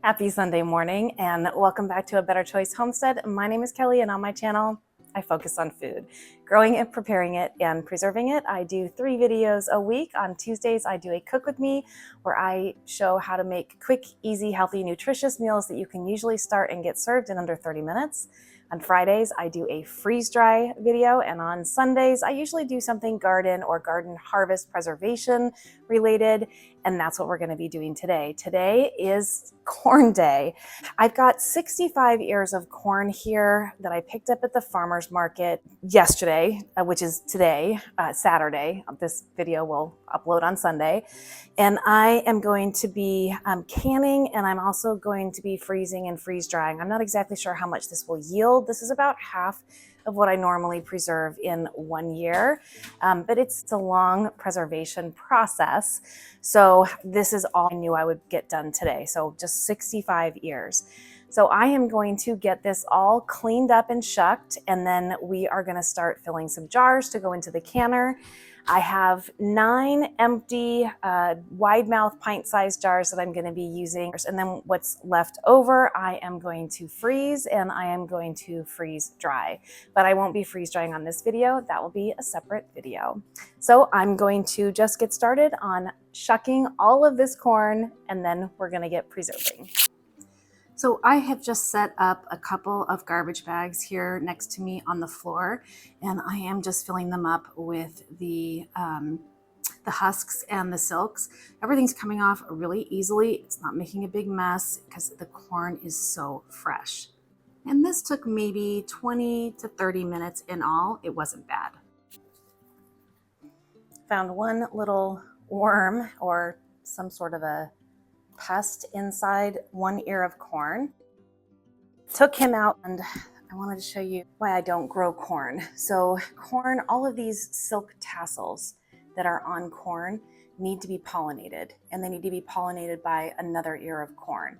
Happy Sunday morning and welcome back to A Better Choice Homestead. My name is Kelly and on my channel, I focus on food, growing it, preparing it, and preserving it. I do 3 videos a week. On Tuesdays, I do a cook with me where I show how to make quick, easy, healthy, nutritious meals that you can usually start and get served in under 30 minutes. On Fridays, I do a freeze-dry video, and on Sundays, I usually do something garden or garden harvest preservation related, and that's what we're gonna be doing today. Today is corn day. I've got 65 ears of corn here that I picked up at the farmer's market yesterday, which is today, Saturday. This video will upload on Sunday. And I am going to be canning, and I'm also going to be freezing and freeze drying. I'm not exactly sure how much this will yield. This is about half of what I normally preserve in 1 year, but it's a long preservation process. So this is all I knew I would get done today. So just 65 ears. So I am going to get this all cleaned up and shucked, and then we are gonna start filling some jars to go into the canner. I have 9 empty wide mouth pint-sized jars that I'm gonna be using. And then what's left over, I am going to freeze and I am going to freeze dry. But I won't be freeze drying on this video. That will be a separate video. So I'm going to just get started on shucking all of this corn, and then we're gonna get preserving. So I have just set up a couple of garbage bags here next to me on the floor, and I am just filling them up with the husks and the silks. Everything's coming off really easily. It's not making a big mess because the corn is so fresh. And this took maybe 20 to 30 minutes in all. It wasn't bad. Found one little worm or some sort of a pest inside one ear of corn. Took him out, and I wanted to show you why I don't grow corn. So corn, all of these silk tassels that are on corn need to be pollinated, and they need to be pollinated by another ear of corn.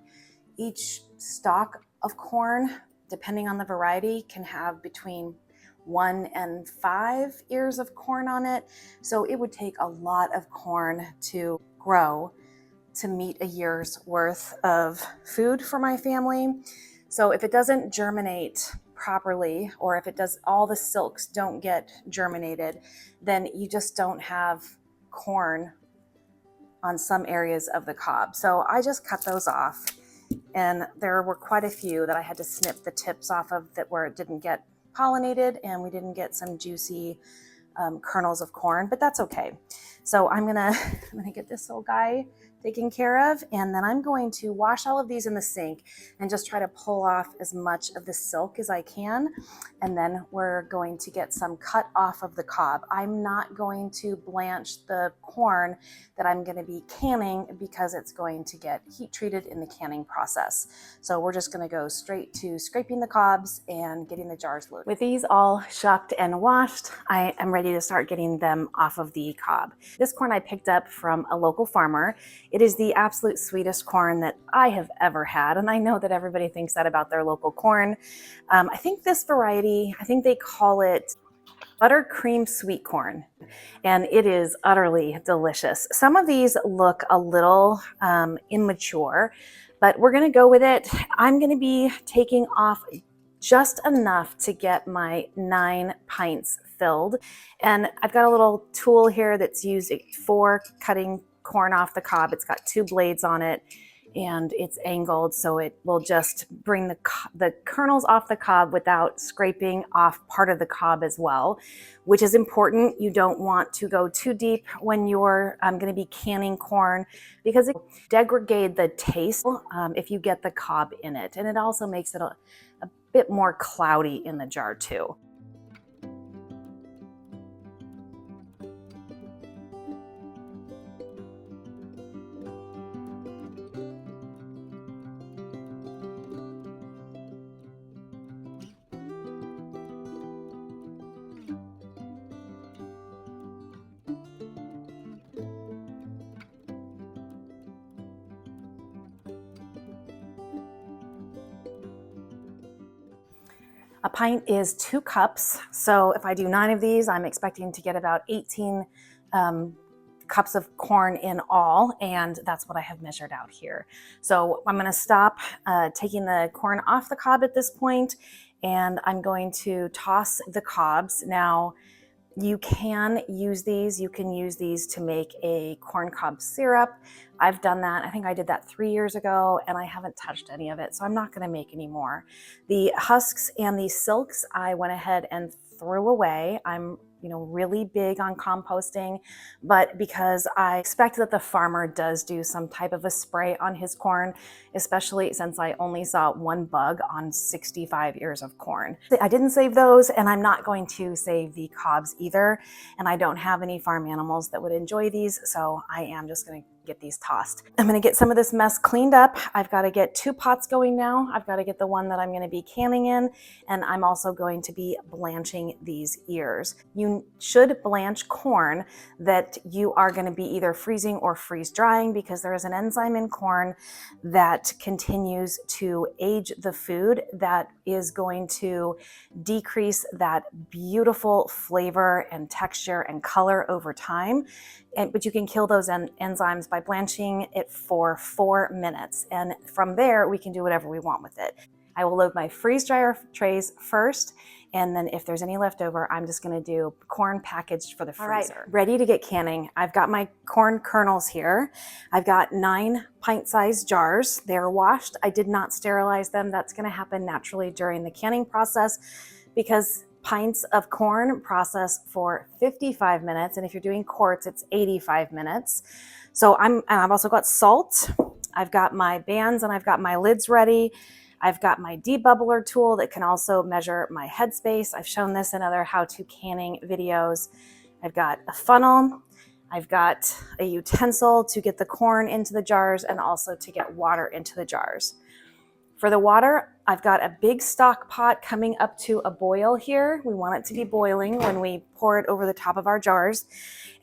Each stalk of corn, depending on the variety, can have between 1 and 5 ears of corn on it. So it would take a lot of corn to grow to meet a year's worth of food for my family. So if it doesn't germinate properly, or if it does, all the silks don't get germinated, then you just don't have corn on some areas of the cob. So I just cut those off, and there were quite a few that I had to snip the tips off of that where it didn't get pollinated, and we didn't get some juicy kernels of corn, but that's okay. So I'm gonna get this little guy taken care of, and then I'm going to wash all of these in the sink and just try to pull off as much of the silk as I can. And then we're going to get some cut off of the cob. I'm not going to blanch the corn that I'm going to be canning because it's going to get heat treated in the canning process. So we're just going to go straight to scraping the cobs and getting the jars loaded. With these all shucked and washed, I am ready to start getting them off of the cob. This corn I picked up from a local farmer. It is the absolute sweetest corn that I have ever had, and I know that everybody thinks that about their local corn. I think this variety, I think they call it buttercream sweet corn, and it is utterly delicious. Some of these look a little immature, but we're gonna go with it. I'm gonna be taking off just enough to get my 9 pints filled. And I've got a little tool here that's used for cutting corn off the cob. It's got 2 blades on it, and it's angled, so it will just bring the kernels off the cob without scraping off part of the cob as well, which is important. You don't want to go too deep when you're going to be canning corn, because it will degrade the taste if you get the cob in it, and it also makes it a bit more cloudy in the jar too. A pint is 2 cups. So if I do 9 of these, I'm expecting to get about 18 cups of corn in all, and that's what I have measured out here. So I'm gonna stop taking the corn off the cob at this point, and I'm going to toss the cobs. Now, you can use these to make a corn cob syrup. I've done that. I think I did that 3 years ago, and I haven't touched any of it, so I'm not gonna make any more. The husks and the silks, I went ahead and threw away. I'm really big on composting, but because I expect that the farmer does do some type of a spray on his corn, especially since I only saw one bug on 65 ears of corn. I didn't save those, and I'm not going to save the cobs either, and I don't have any farm animals that would enjoy these, so I am just gonna get these tossed. I'm gonna get some of this mess cleaned up. I've got to get 2 pots going now. I've got to get the one that I'm going to be canning in, and I'm also going to be blanching these ears. You should blanch corn that you are going to be either freezing or freeze drying, because there is an enzyme in corn that continues to age the food that is going to decrease that beautiful flavor and texture and color over time. But you can kill those enzymes by blanching it for 4 minutes. And from there, we can do whatever we want with it. I will load my freeze dryer trays first, and then if there's any left over, I'm just gonna do corn packaged for the freezer. All right, ready to get canning. I've got my corn kernels here. I've got 9 pint-sized jars. They're washed. I did not sterilize them. That's gonna happen naturally during the canning process, because pints of corn process for 55 minutes, and if you're doing quarts, it's 85 minutes. So I've also got salt. I've got my bands, and I've got my lids ready. I've got my debubbler tool that can also measure my headspace. I've shown this in other how-to canning videos. I've got a funnel. I've got a utensil to get the corn into the jars and also to get water into the jars. For the water, I've got a big stock pot coming up to a boil here. We want it to be boiling when we pour it over the top of our jars.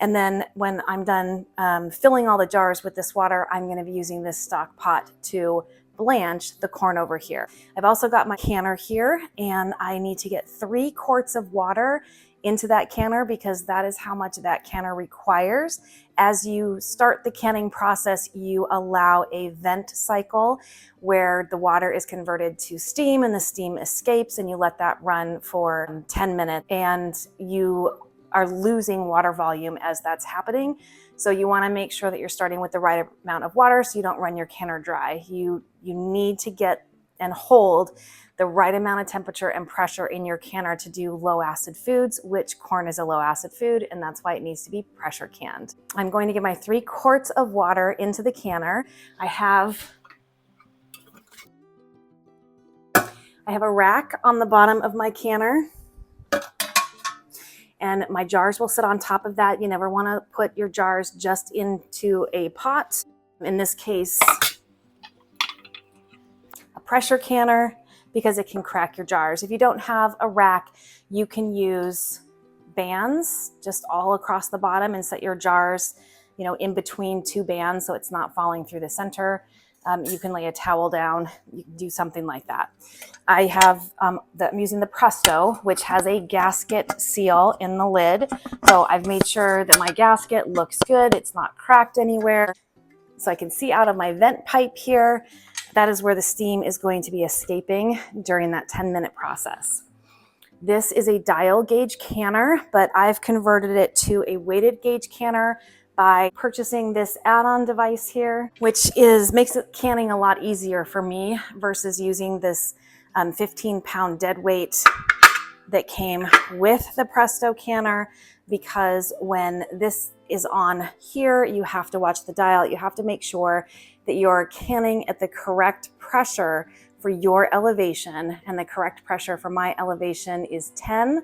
And then when I'm done filling all the jars with this water, I'm gonna be using this stock pot to blanch the corn over here. I've also got my canner here, and I need to get 3 quarts of water into that canner, because that is how much that canner requires. As you start the canning process, you allow a vent cycle where the water is converted to steam and the steam escapes, and you let that run for 10 minutes, and you are losing water volume as that's happening. So you want to make sure that you're starting with the right amount of water so you don't run your canner dry. You need to get and hold the right amount of temperature and pressure in your canner to do low acid foods, which corn is a low acid food, and that's why it needs to be pressure canned. I'm going to get my 3 quarts of water into the canner. I have a rack on the bottom of my canner, and my jars will sit on top of that. You never want to put your jars just into a pot. In this case, a pressure canner, because it can crack your jars. If you don't have a rack, you can use bands just all across the bottom and set your jars, in between 2 bands so it's not falling through the center. You can lay a towel down, you can do something like that. I have, I'm using the Presto, which has a gasket seal in the lid. So I've made sure that my gasket looks good, it's not cracked anywhere. So I can see out of my vent pipe here. That is where the steam is going to be escaping during that 10-minute process. This is a dial gauge canner, but I've converted it to a weighted gauge canner by purchasing this add-on device here, which makes it canning a lot easier for me versus using this 15-pound dead weight that came with the Presto canner, because when this is on here, you have to watch the dial. You have to make sure that you're canning at the correct pressure for your elevation, and the correct pressure for my elevation is 10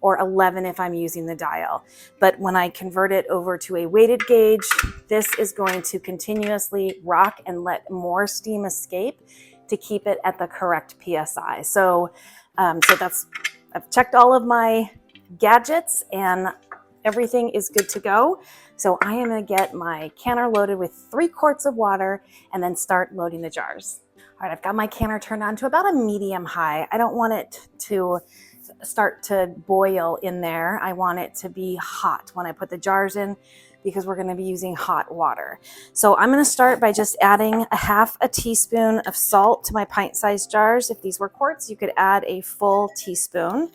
or 11 if I'm using the dial. But when I convert it over to a weighted gauge, this is going to continuously rock and let more steam escape to keep it at the correct PSI. So I've checked all of my gadgets and everything is good to go. So I am gonna get my canner loaded with 3 quarts of water and then start loading the jars. All right, I've got my canner turned on to about a medium high. I don't want it to start to boil in there. I want it to be hot when I put the jars in. because we're going to be using hot water. So I'm going to start by just adding a half a teaspoon of salt to my pint-sized jars. If these were quarts, you could add a full teaspoon.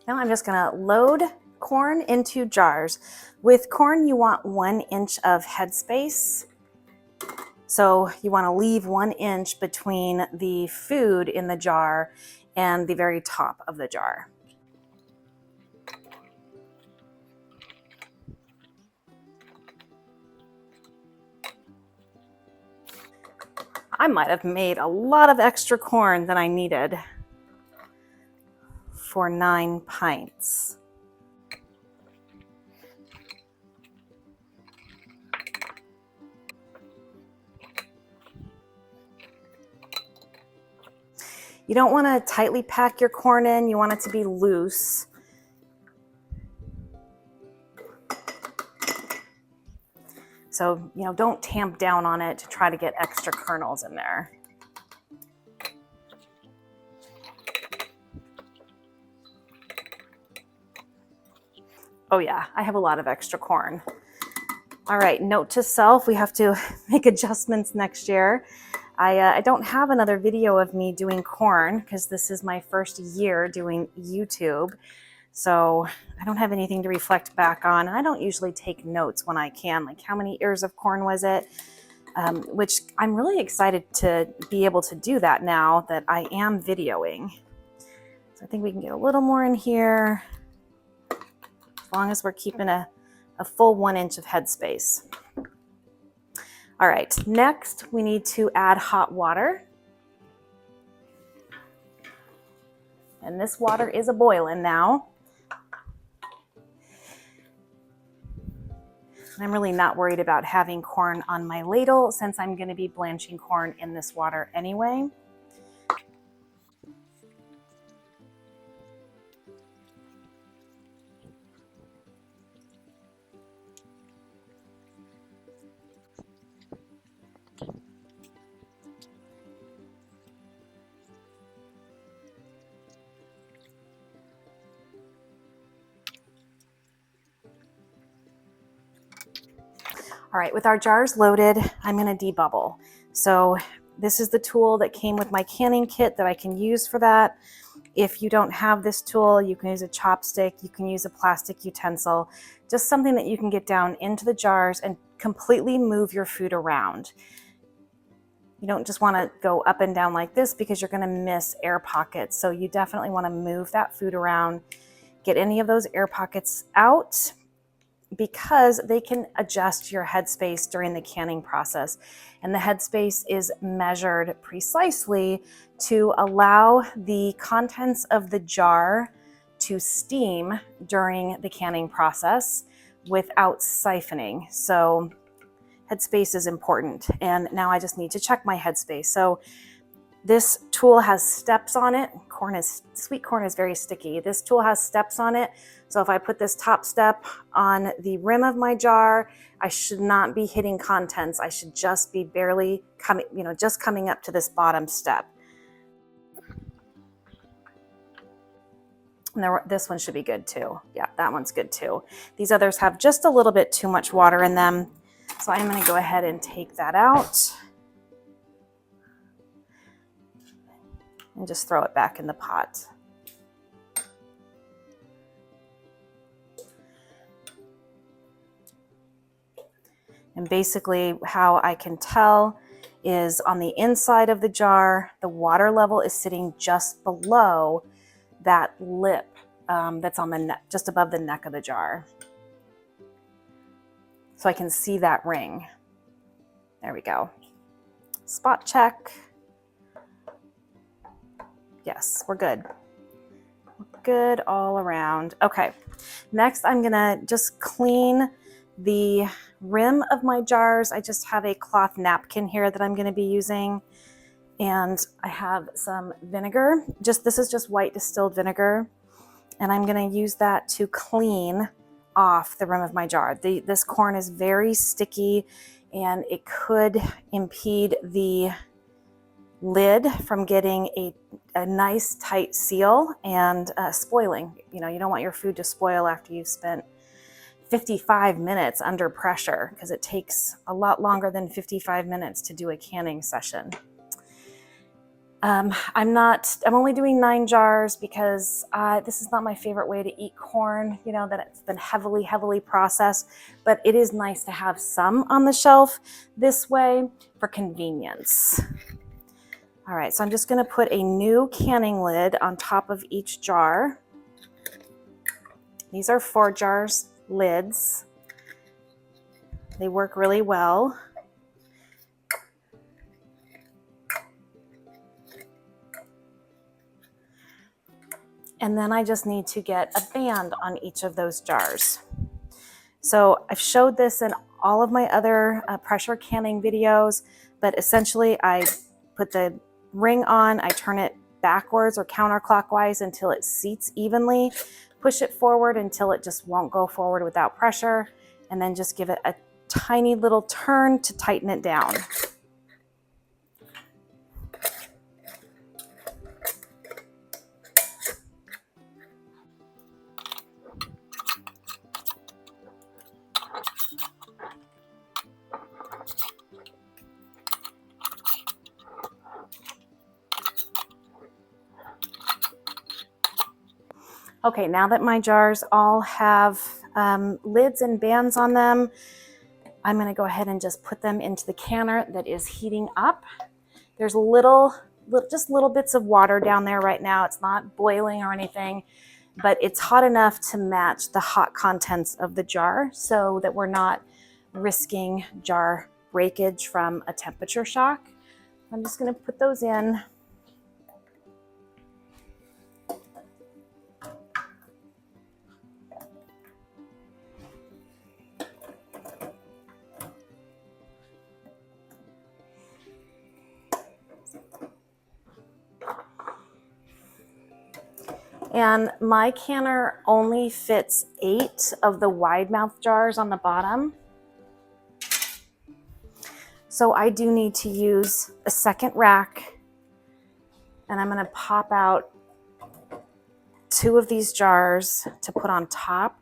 Now I'm just going to load corn into jars. With corn, you want 1 inch of headspace. So you want to leave 1 inch between the food in the jar and the very top of the jar. I might have made a lot of extra corn than I needed for 9 pints. You don't want to tightly pack your corn in, you want it to be loose. So, don't tamp down on it to try to get extra kernels in there. Oh yeah, I have a lot of extra corn. All right, note to self, we have to make adjustments next year. I don't have another video of me doing corn because this is my first year doing YouTube. So I don't have anything to reflect back on. And I don't usually take notes when I can, like how many ears of corn was it? Which I'm really excited to be able to do that now that I am videoing. So I think we can get a little more in here as long as we're keeping a full 1 inch of headspace. All right, next we need to add hot water. And this water is a-boiling now. I'm really not worried about having corn on my ladle since I'm going to be blanching corn in this water anyway. All right, with our jars loaded, I'm going to debubble. So this is the tool that came with my canning kit that I can use for that. If you don't have this tool, you can use a chopstick, you can use a plastic utensil, just something that you can get down into the jars and completely move your food around. You don't just want to go up and down like this because you're going to miss air pockets. So you definitely want to move that food around, get any of those air pockets out, because they can adjust your headspace during the canning process. And the headspace is measured precisely to allow the contents of the jar to steam during the canning process without siphoning. So headspace is important. And now I just need to check my headspace. So this tool has steps on it. Sweet corn is very sticky. This tool has steps on it. So if I put this top step on the rim of my jar, I should not be hitting contents. I should just be barely coming, just coming up to this bottom step. And this one should be good too. Yeah, that one's good too. These others have just a little bit too much water in them. So I'm going to go ahead and take that out and just throw it back in the pot. And basically how I can tell is on the inside of the jar, the water level is sitting just below that lip that's on the neck, just above the neck of the jar. So I can see that ring. There we go. Spot check. Yes, we're good. We're good all around. Okay, next I'm gonna just clean the rim of my jars. I just have a cloth napkin here that I'm gonna be using. And I have some vinegar. This is just white distilled vinegar. And I'm gonna use that to clean off the rim of my jar. This corn is very sticky. and it could impede the lid from getting a nice tight seal and spoiling. You know, you don't want your food to spoil after you've spent 55 minutes under pressure, because it takes a lot longer than 55 minutes to do a canning session. I'm only doing 9 jars because this is not my favorite way to eat corn, you know, that it's been heavily processed, but it is nice to have some on the shelf this way for convenience. All right, so I'm just gonna put a new canning lid on top of each jar. These are 4 jars lids. They work really well. And then I just need to get a band on each of those jars. So I've showed this in all of my other pressure canning videos, but essentially I put the ring on, I turn it backwards or counterclockwise until it seats evenly, push it forward until it just won't go forward without pressure, and then just give it a tiny little turn to tighten it down. Okay, now that my jars all have lids and bands on them, I'm gonna go ahead and just put them into the canner that is heating up. There's just little bits of water down there right now. It's not boiling or anything, but it's hot enough to match the hot contents of the jar so that we're not risking jar breakage from a temperature shock. I'm just gonna put those in. And my canner only fits 8 of the wide mouth jars on the bottom. So I do need to use a second rack, and I'm gonna pop out 2 of these jars to put on top,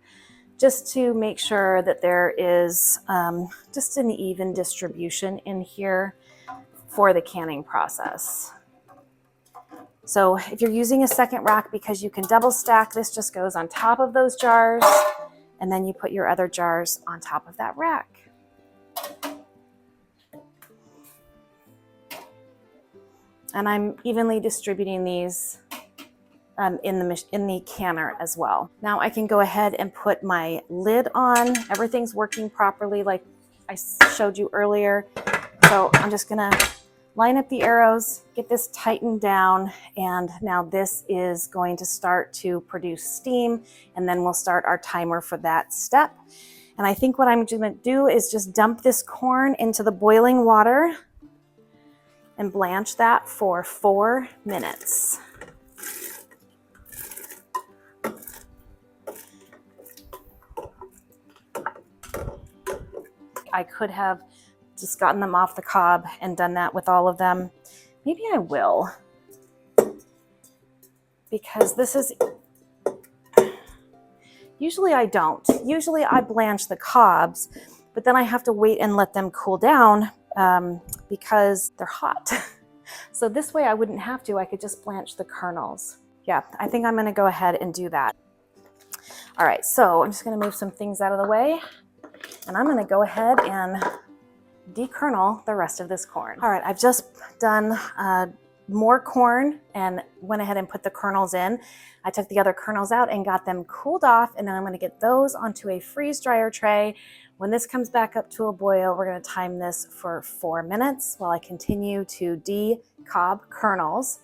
just to make sure that there is just an even distribution in here for the canning process. So if you're using a second rack, because you can double stack, this just goes on top of those jars, and then you put your other jars on top of that rack. And I'm evenly distributing these in the canner as well. Now I can go ahead and put my lid on. Everything's working properly like I showed you earlier. So I'm just gonna line up the arrows, get this tightened down, and now this is going to start to produce steam, and then we'll start our timer for that step. And I think what I'm gonna do is just dump this corn into the boiling water and blanch that for 4 minutes. I could have just gotten them off the cob and done that with all of them. Maybe I will, because this is, usually I don't. Usually I blanch the cobs, but then I have to wait and let them cool down because they're hot. So this way I wouldn't have to, I could just blanch the kernels. Yeah, I think I'm gonna go ahead and do that. All right, so I'm just gonna move some things out of the way, and I'm gonna go ahead and dekernel the rest of this corn. All right, I've just done more corn and went ahead and put the kernels in. I took the other kernels out and got them cooled off, and then I'm gonna get those onto a freeze dryer tray. When this comes back up to a boil, we're gonna time this for 4 minutes while I continue to de-cob kernels.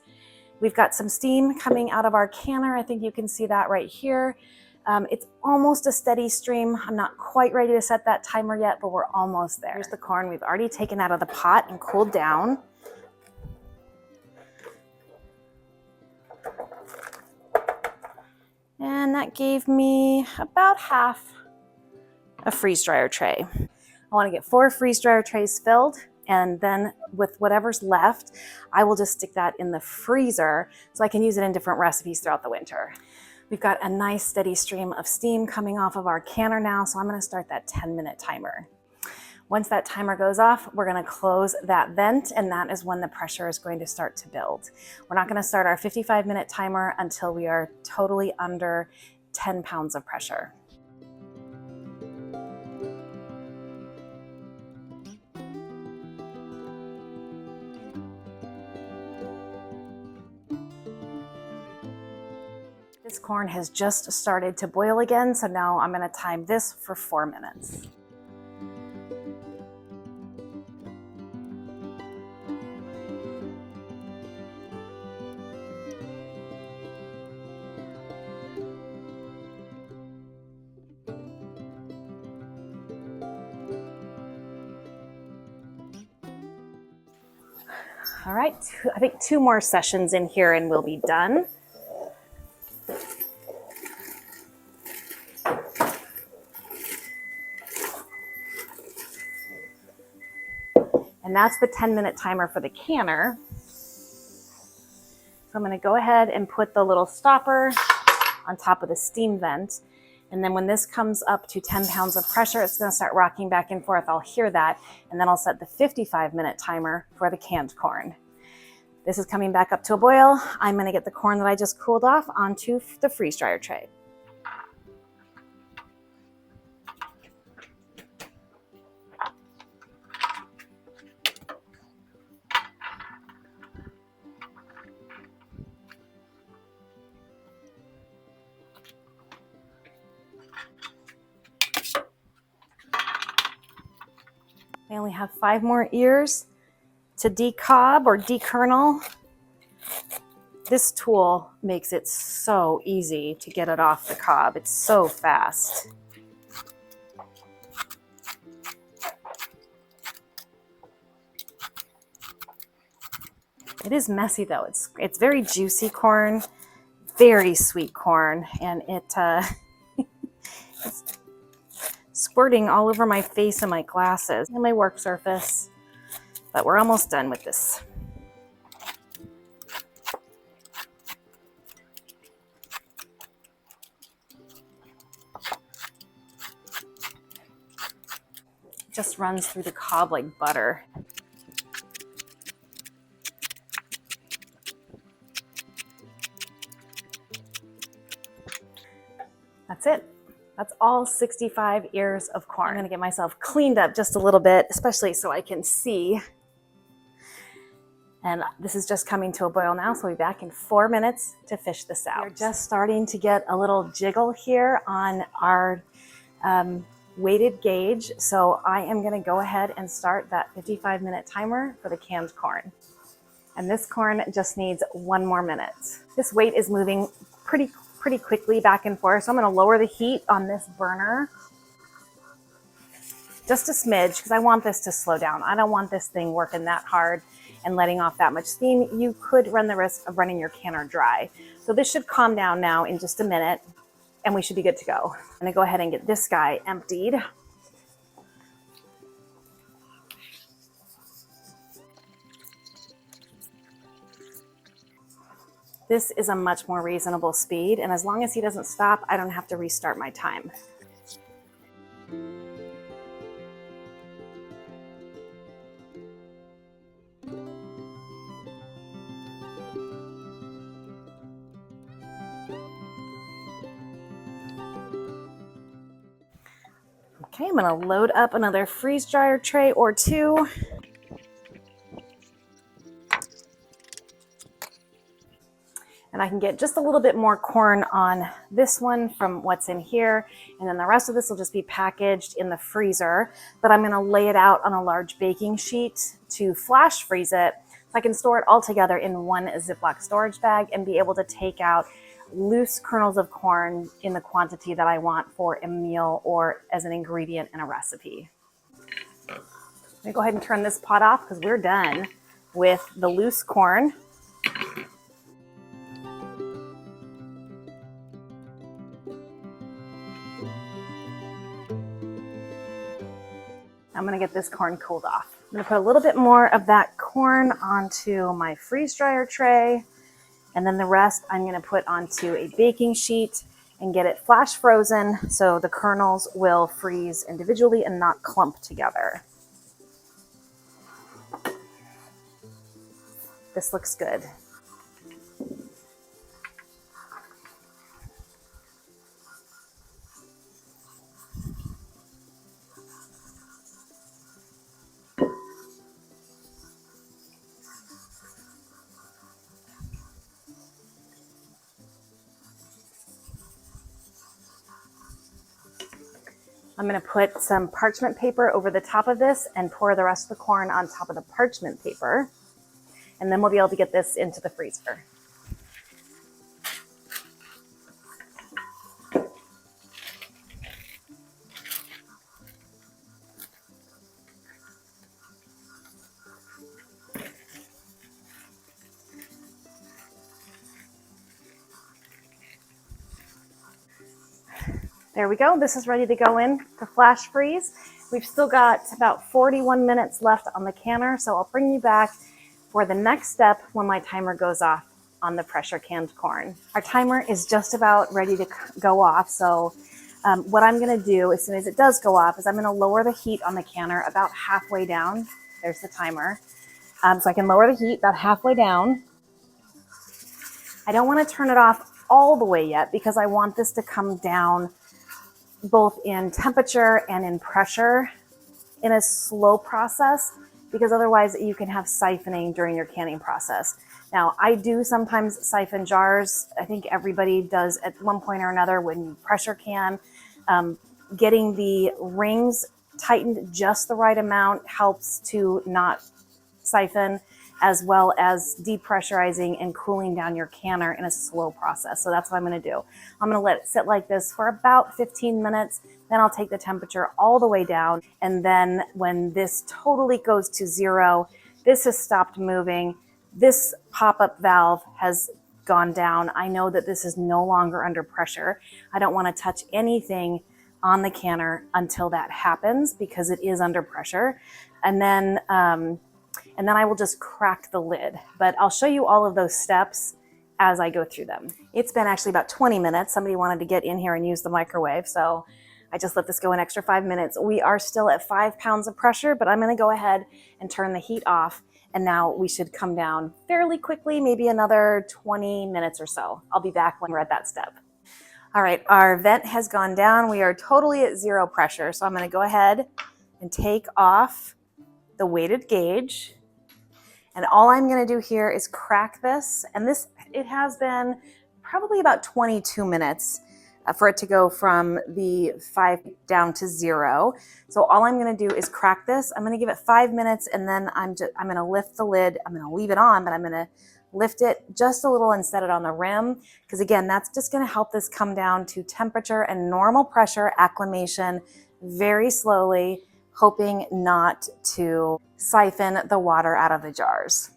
We've got some steam coming out of our canner. I think you can see that right here. It's almost a steady stream. I'm not quite ready to set that timer yet, but we're almost there. Here's the corn we've already taken out of the pot and cooled down. And that gave me about half a freeze dryer tray. I want to get 4 freeze dryer trays filled, and then with whatever's left, I will just stick that in the freezer so I can use it in different recipes throughout the winter. We've got a nice steady stream of steam coming off of our canner now, so I'm going to start that 10-minute timer. Once that timer goes off, we're going to close that vent, and that is when the pressure is going to start to build. We're not going to start our 55-minute timer until we are totally under 10 pounds of pressure. This corn has just started to boil again, so now I'm going to time this for 4 minutes. All right, I think 2 more sessions in here and we'll be done. And that's the 10-minute timer for the canner. So I'm going to go ahead and put the little stopper on top of the steam vent. And then when this comes up to 10 pounds of pressure, it's going to start rocking back and forth. I'll hear that. And then I'll set the 55-minute timer for the canned corn. This is coming back up to a boil. I'm going to get the corn that I just cooled off onto the freeze dryer tray. I only have 5 more ears to decob or dekernel. This tool makes it so easy to get it off the cob. It's so fast. It is messy though. It's very juicy corn, very sweet corn, and it's squirting all over my face and my glasses and my work surface. But we're almost done with this. It just runs through the cob like butter. That's it. That's all 65 ears of corn. I'm gonna get myself cleaned up just a little bit, especially so I can see. And this is just coming to a boil now, so we'll be back in 4 minutes to fish this out. We're just starting to get a little jiggle here on our weighted gauge. So I am gonna go ahead and start that 55-minute timer for the canned corn. And this corn just needs 1 more minute. This weight is moving pretty quickly back and forth. So I'm gonna lower the heat on this burner just a smidge because I want this to slow down. I don't want this thing working that hard and letting off that much steam. You could run the risk of running your canner dry. So this should calm down now in just a minute and we should be good to go. I'm gonna go ahead and get this guy emptied. This is a much more reasonable speed, and as long as he doesn't stop, I don't have to restart my time. Okay, I'm gonna load up another freeze dryer tray or 2. And I can get just a little bit more corn on this one from what's in here. And then the rest of this will just be packaged in the freezer. But I'm gonna lay it out on a large baking sheet to flash freeze it so I can store it all together in one Ziploc storage bag and be able to take out loose kernels of corn in the quantity that I want for a meal or as an ingredient in a recipe. I'm gonna go ahead and turn this pot off because we're done with the loose corn. I'm gonna get this corn cooled off. I'm gonna put a little bit more of that corn onto my freeze dryer tray, and then the rest I'm gonna put onto a baking sheet and get it flash frozen so the kernels will freeze individually and not clump together. This looks good. I'm going to put some parchment paper over the top of this and pour the rest of the corn on top of the parchment paper. And then we'll be able to get this into the freezer. There we go. This is ready to go in to flash freeze. We've still got about 41 minutes left on the canner, so I'll bring you back for the next step when my timer goes off on the pressure canned corn. Our timer is just about ready to go off, so what I'm going to do as soon as it does go off is I'm going to lower the heat on the canner about halfway down. There's the timer. So I can lower the heat about halfway down. I don't want to turn it off all the way yet because I want this to come down both in temperature and in pressure in a slow process, because otherwise you can have siphoning during your canning process. Now, I do sometimes siphon jars. I think everybody does at one point or another when you pressure can. Getting the rings tightened just the right amount helps to not siphon, as well as depressurizing and cooling down your canner in a slow process. So that's what I'm going to do. I'm going to let it sit like this for about 15 minutes. Then I'll take the temperature all the way down. And then when this totally goes to zero, this has stopped moving. This pop-up valve has gone down. I know that this is no longer under pressure. I don't want to touch anything on the canner until that happens because it is under pressure. And then I will just crack the lid. But I'll show you all of those steps as I go through them. It's been actually about 20 minutes. Somebody wanted to get in here and use the microwave, so I just let this go an extra 5 minutes. We are still at 5 pounds of pressure, but I'm gonna go ahead and turn the heat off, and now we should come down fairly quickly, maybe another 20 minutes or so. I'll be back when we're at that step. All right, our vent has gone down. We are totally at zero pressure, so I'm gonna go ahead and take off the weighted gauge. And all I'm going to do here is crack this. And it has been probably about 22 minutes for it to go from the 5 down to 0. So all I'm going to do is crack this. I'm going to give it 5 minutes, and then I'm going to lift the lid. I'm going to leave it on, but I'm going to lift it just a little and set it on the rim. Because again, that's just going to help this come down to temperature and normal pressure acclimation very slowly, hoping not to siphon the water out of the jars.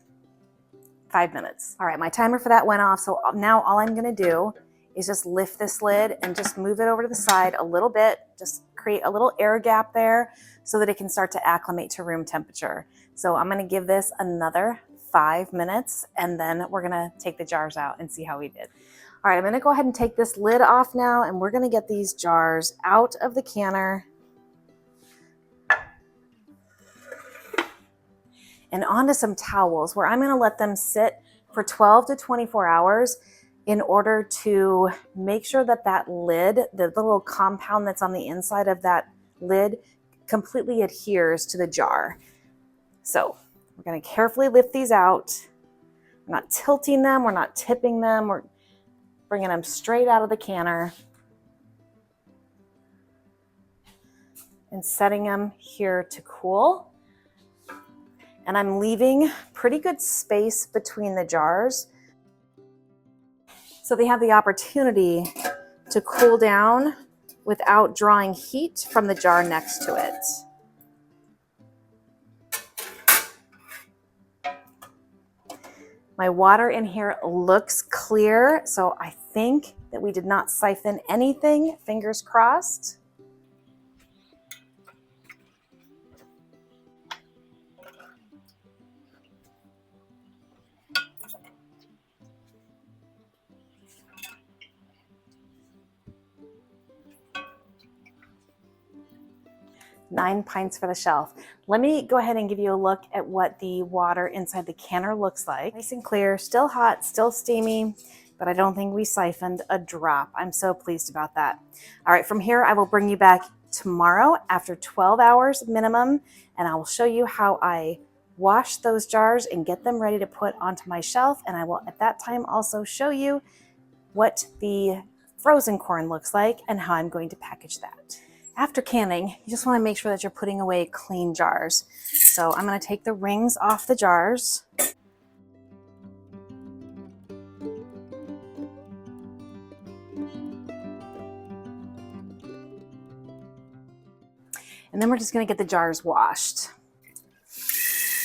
5 minutes. All right, my timer for that went off. So now all I'm gonna do is just lift this lid and just move it over to the side a little bit, just create a little air gap there so that it can start to acclimate to room temperature. So I'm gonna give this another 5 minutes, and then we're gonna take the jars out and see how we did. All right, I'm gonna go ahead and take this lid off now, and we're gonna get these jars out of the canner and onto some towels where I'm going to let them sit for 12 to 24 hours in order to make sure that that lid, the little compound that's on the inside of that lid, completely adheres to the jar. So we're going to carefully lift these out. We're not tilting them. We're not tipping them. We're bringing them straight out of the canner and setting them here to cool. And I'm leaving pretty good space between the jars so they have the opportunity to cool down without drawing heat from the jar next to it. My water in here looks clear, so I think that we did not siphon anything, fingers crossed. 9 pints for the shelf. Let me go ahead and give you a look at what the water inside the canner looks like. Nice and clear, still hot, still steamy, but I don't think we siphoned a drop. I'm so pleased about that. All right, from here, I will bring you back tomorrow after 12 hours minimum, and I will show you how I wash those jars and get them ready to put onto my shelf. And I will at that time also show you what the frozen corn looks like and how I'm going to package that. After canning, you just want to make sure that you're putting away clean jars. So I'm going to take the rings off the jars. And then we're just going to get the jars washed.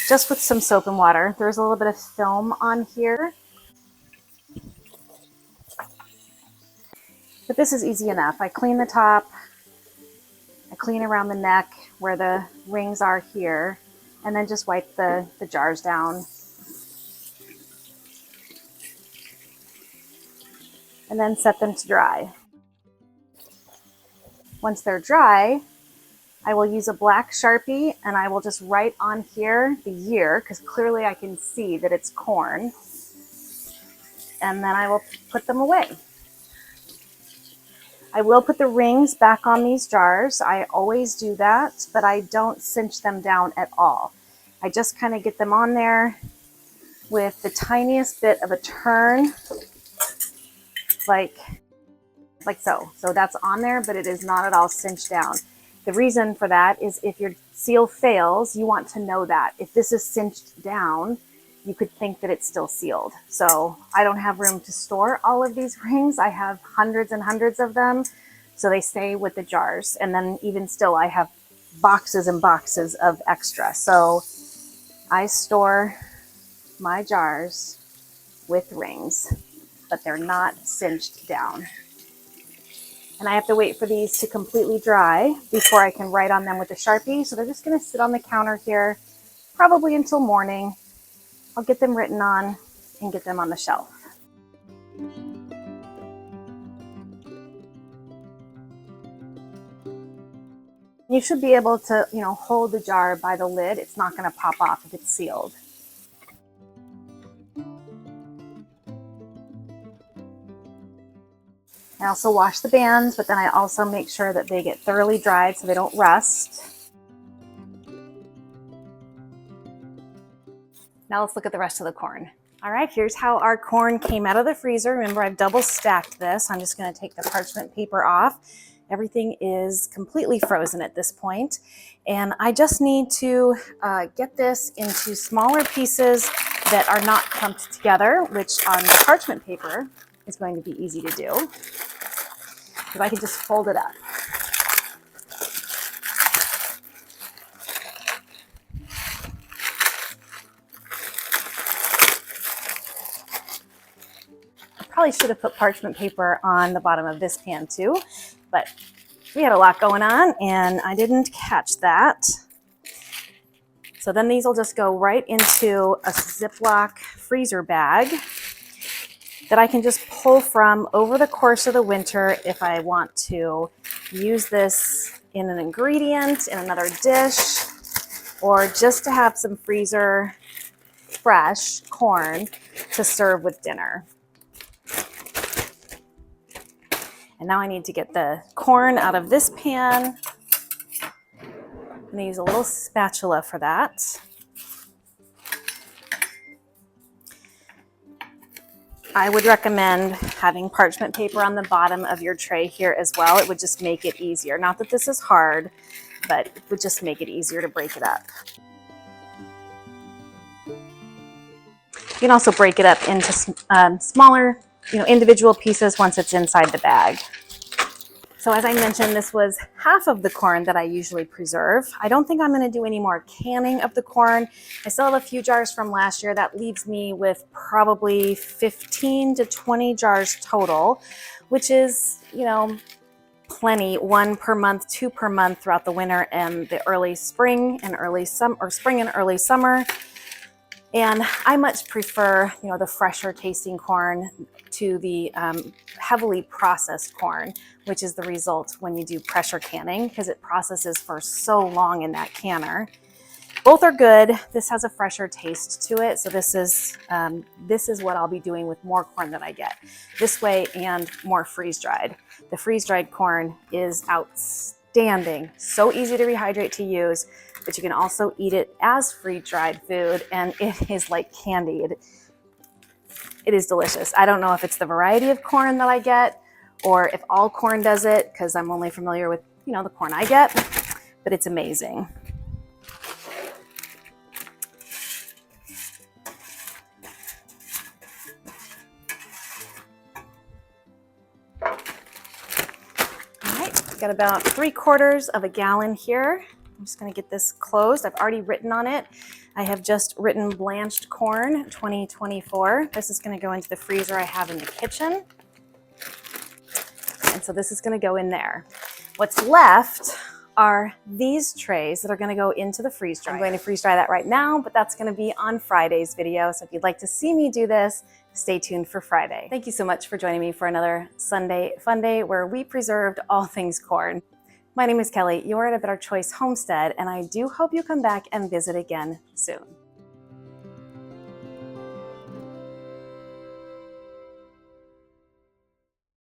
Just with some soap and water. There's a little bit of film on here. But this is easy enough. I clean the top. I clean around the neck where the rings are here, and then just wipe the jars down. And then set them to dry. Once they're dry, I will use a black Sharpie and I will just write on here the year, because clearly I can see that it's corn. And then I will put them away. I will put the rings back on these jars. I always do that, but I don't cinch them down at all. I just kind of get them on there with the tiniest bit of a turn, like so. So that's on there, but it is not at all cinched down. The reason for that is if your seal fails, you want to know that. If this is cinched down, you could think that it's still sealed. So I don't have room to store all of these rings. I have hundreds and hundreds of them. So they stay with the jars. And then even still, I have boxes and boxes of extra. So I store my jars with rings, but they're not cinched down. And I have to wait for these to completely dry before I can write on them with a Sharpie. So they're just gonna sit on the counter here, probably until morning. I'll get them written on and get them on the shelf. You should be able to, hold the jar by the lid. It's not going to pop off if it's sealed. I also wash the bands, but then I also make sure that they get thoroughly dried so they don't rust. Now let's look at the rest of the corn. All right, here's how our corn came out of the freezer. Remember, I've double stacked this. I'm just going to take the parchment paper off. Everything is completely frozen at this point. And I just need to get this into smaller pieces that are not clumped together, which on the parchment paper is going to be easy to do, because I can just fold it up. Probably should have put parchment paper on the bottom of this pan too, but we had a lot going on and I didn't catch that. So then these will just go right into a Ziploc freezer bag that I can just pull from over the course of the winter if I want to use this in an ingredient, in another dish, or just to have some freezer fresh corn to serve with dinner. And now I need to get the corn out of this pan. I'm going to use a little spatula for that. I would recommend having parchment paper on the bottom of your tray here as well. It would just make it easier. Not that this is hard, but it would just make it easier to break it up. You can also break it up into smaller, individual pieces once it's inside the bag. So as I mentioned, this was half of the corn that I usually preserve. I don't think I'm going to do any more canning of the corn. I still have a few jars from last year. That leaves me with probably 15 to 20 jars total, which is, plenty. 1 per month, 2 per month throughout the winter and the early spring and early summer, or spring and early summer. And I much prefer, the fresher tasting corn. to the heavily processed corn, which is the result when you do pressure canning, because it processes for so long in that canner. Both are good. This has a fresher taste to it, so this is what I'll be doing with more corn that I get this way, and more freeze-dried. The freeze-dried corn is outstanding, so easy to rehydrate to use, but you can also eat it as freeze-dried food, and it is like candy. It is delicious. I don't know if it's the variety of corn that I get, or if all corn does it, because I'm only familiar with, you know, the corn I get, but it's amazing. Got about 3/4 of a gallon here. I'm just gonna get this closed. I've already written on it. I have just written blanched corn 2024. This is gonna go into the freezer I have in the kitchen. And so this is gonna go in there. What's left are these trays that are gonna go into the freeze dryer. I'm going to freeze dry that right now, but that's gonna be on Friday's video. So if you'd like to see me do this, stay tuned for Friday. Thank you so much for joining me for another Sunday Fun Day where we preserved all things corn. My name is Kelly. You're at A Better Choice Homestead, and I do hope you come back and visit again soon.